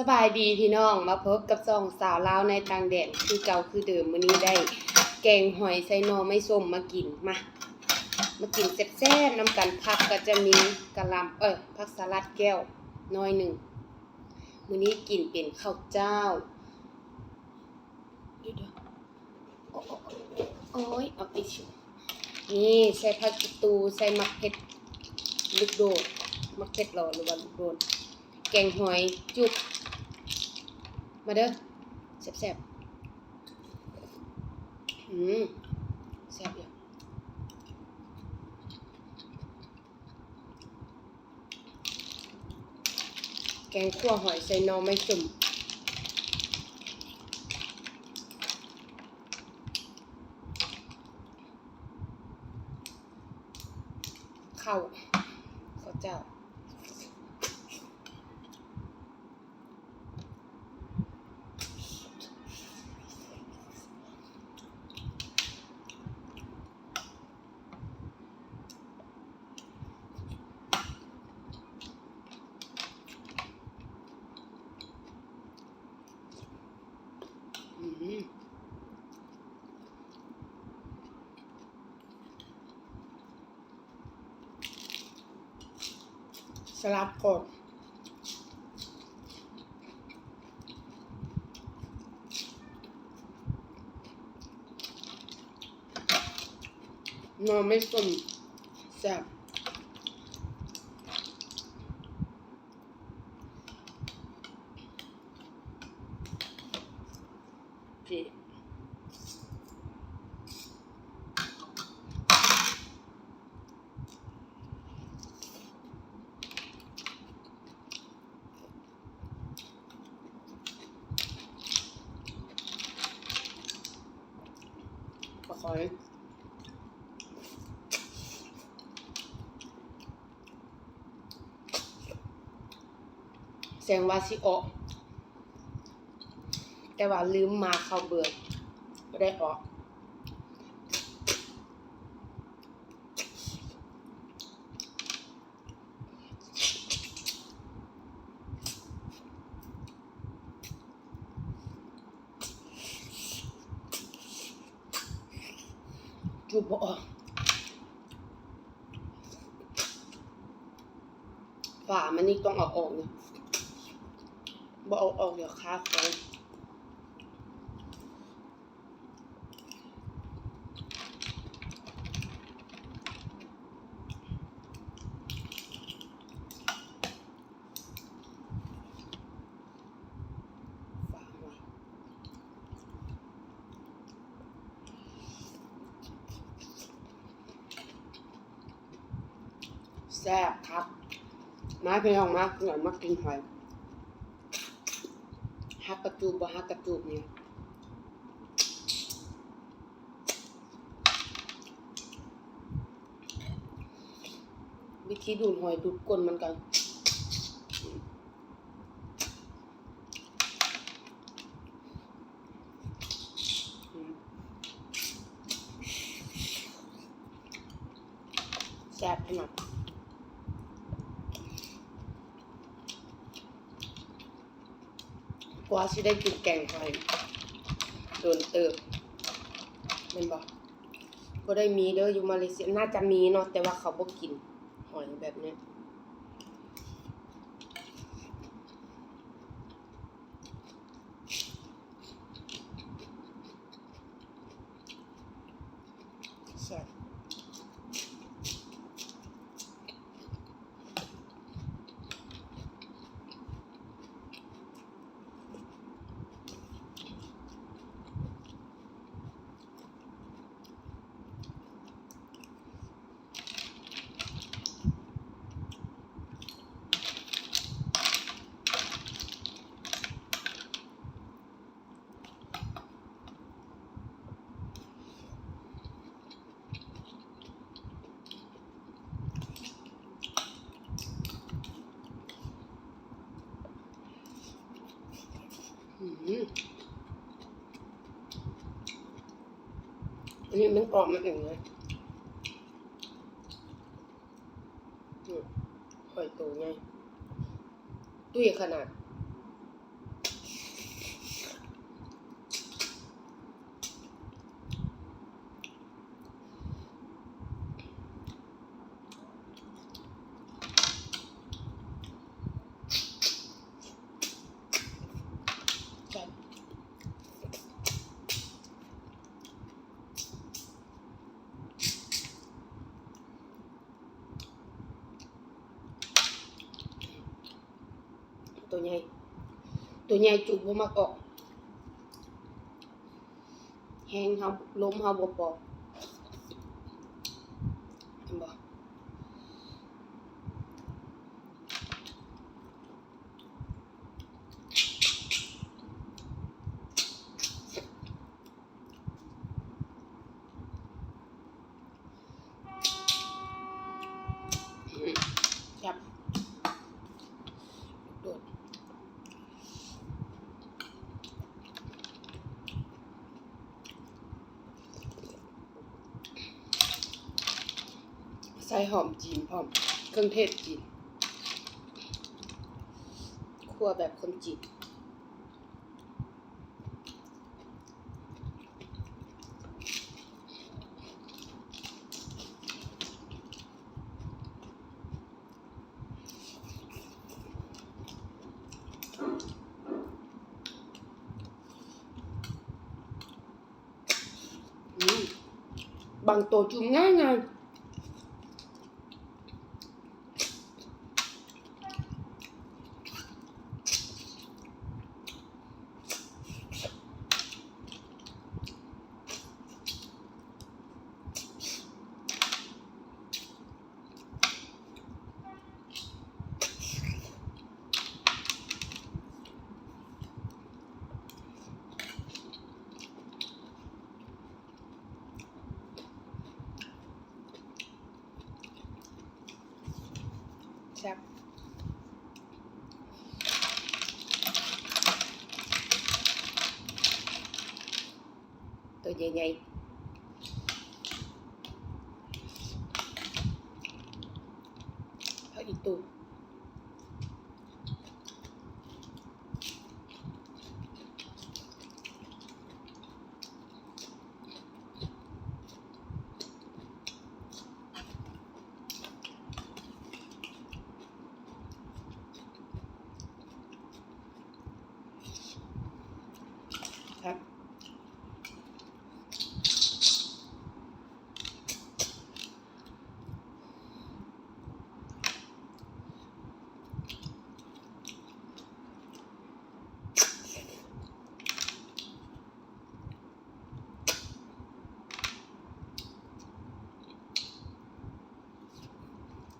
สบายดีพี่น้องมาพบกับ2สาวลาวในต่างแดนคือเก่าคือเดิมมื้อนี้ได้แกงหอยใส่หน่อไม้ส้มมากินมากินแซ่บๆนำกันผักก็จะมีกะหล่ำผักสลัดแก้วน้อยหนึ่งมื้อนี้กินเป็นข้าวเจ้าเดี๋ยวโอ้ยเอาไปชิมนี่ใส่ผักอีตูใส่มะเขือลูกโดดมะเขือหล่อหรือว่าลูกโดดแกงหอยจุกมาเด้อแซ่บๆแซ่บอยู่แกงคั่วหอยใส่หน่อไม้ส้มข้าวเจ้าสลัดกรอบหน่อไม้ส้มแซ่บพี่ปลาหอยแสงว่าสิออกแต่ว่าลืมมาเข้าเบื่อไม่ได้ออกจูบบ่ออกฝามันนี่ต้องเอาออกเนี่ยบ่เอาออกเดี๋ยวค้าของฝาไว้แซ่บครับมาพี่น้องมาหน่อยมากินหอยฮักกระจูบบ่ฮักกระจูบเนี่ยวิธีดูดหอยดูดก้นมันกันแซ่บขนาดกว่าสิได้กินแกงหอยโดนเติบเป็นบ่ได้มีเด้ออยู่มาเลเซียน่าจะมีเนาะแต่ว่าเขาบ่กินหอยแบบนี้แซ่บอันนี้มันกรอบมาเองเลยหอยตัวใหญ่ตุ้ยขนาด ตัวใหญ่ตัวใหญ่จุบบ่มักออกแห้งเฮาล้มเฮาบ่ปอกเห็นบ่จับโดดใส่หอมจีนพร้อมเครื่องเทศจีนคั่วแบบคนจีนบางตัวจุ่มง่ายไงแซ่บตัวใหญ่ๆเอาอีกตัวครับ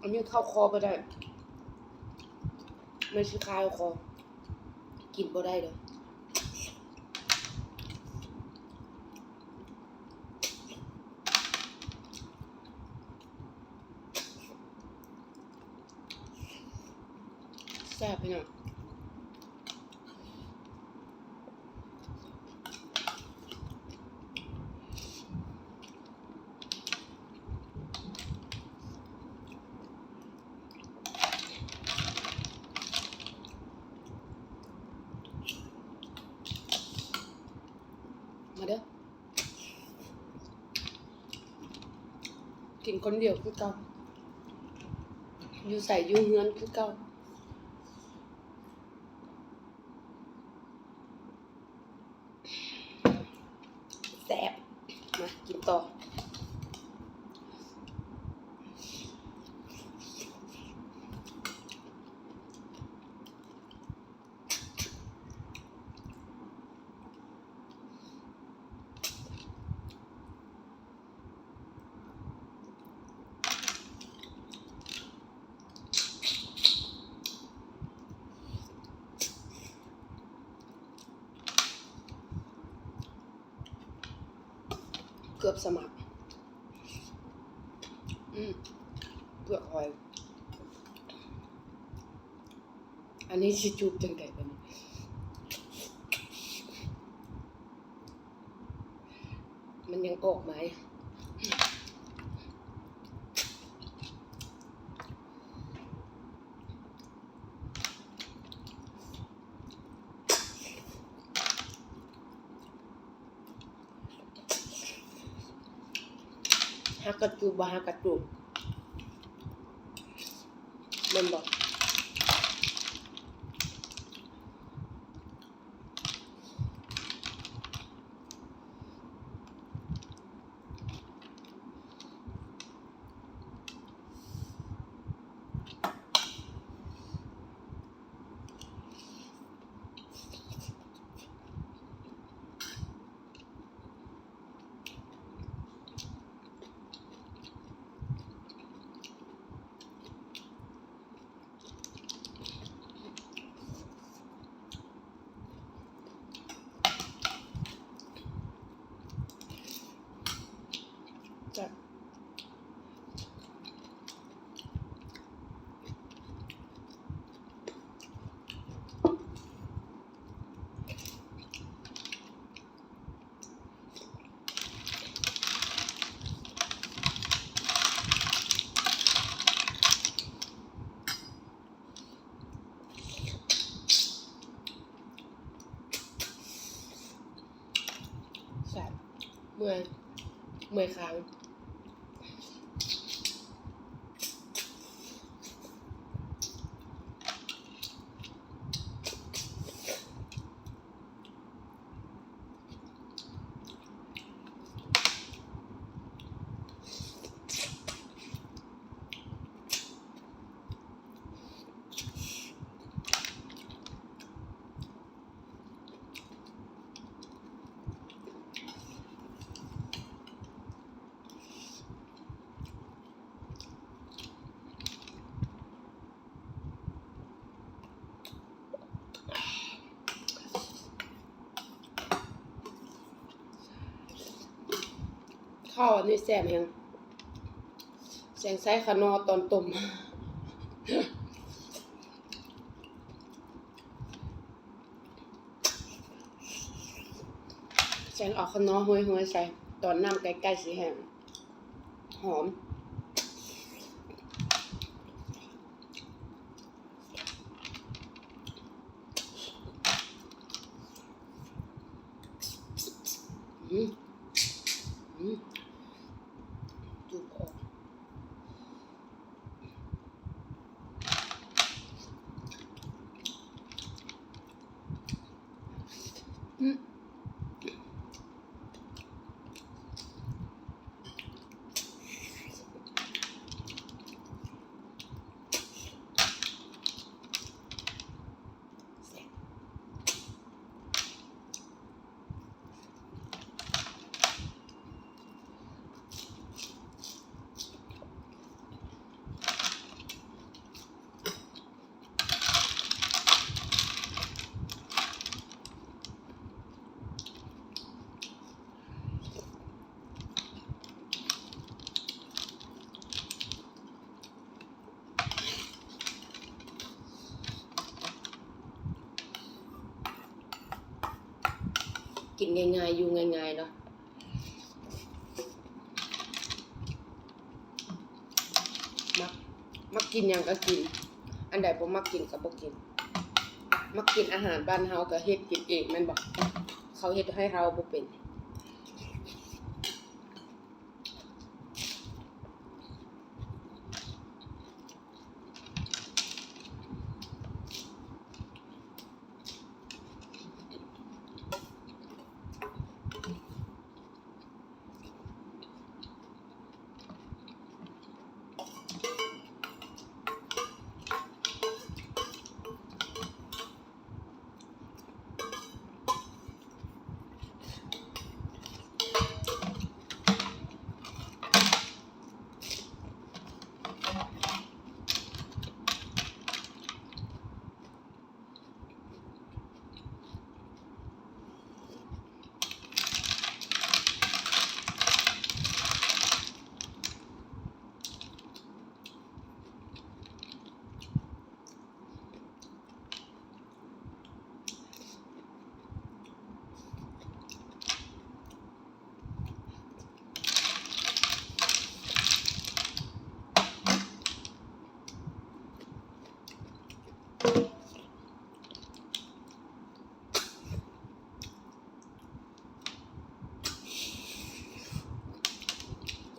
อันนี้เข้าคอบ่ได้ไม่ใช่คายคอกินบ่ได้เด้อแซ่บไปหน่อยมาเด้อกินคนเดียวคือเก่าอยู่ใส่อยู่เฮือนคือเก่าแซ่บมากินต่อเกือบสมัครเปลือกหอยอันนี้สิจูบจังได๋บัดนี้มันยังออกไหมฮักกระจูบบ่ฮักกระจูบแม่นบ่ เมื่อยเมื่อยค้างข้าวอันนี้แซ่บแฮงแสงไส้ขนอตอนต้มแสงออกขนอห้วยๆใส่ตอนน้ำใกล้ๆสิแห้งหอมอืมจุบออกอืมแซ่บกินง่ายๆอยู่ง่ายๆเนาะมักกินหยังก็กินอันใดบ่มักกินก็บ่กินมักกินอาหารบ้านเฮาก็เฮ็ดกินเองแม่นบ่เขาเฮ็ดให้เราบ่เป็น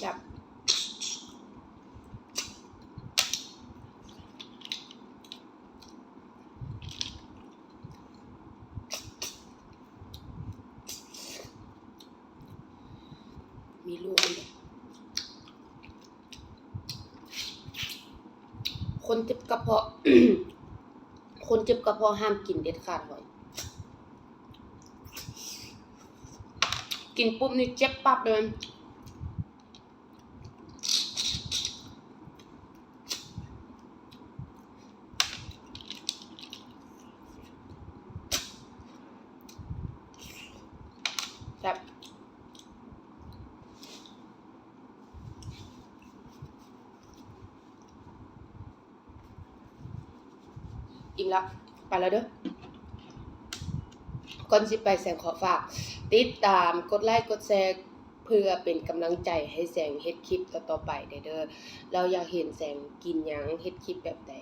จับมีลูกอันเดียวคนเจ็บกระเพาะ คนเจ็บกระเพาะห้ามกินเด็ดขาดหอยกินปุ๊บนี่เจ็บปั๊บเลยครับอิ่มแล้วไปแล้วเด้อก่อนสิไปแสงขอฝากติดตามกดไลค์กดแชร์เพื่อเป็นกำลังใจให้แสงเฮ็ดคลิปต่อๆไปเด้อเราอยากเห็นแสงกินหยังเฮ็ดคลิปแบบใด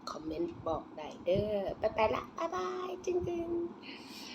คอมเมนต์บอกได้เด้อไปละบ๊ายบายจริงๆ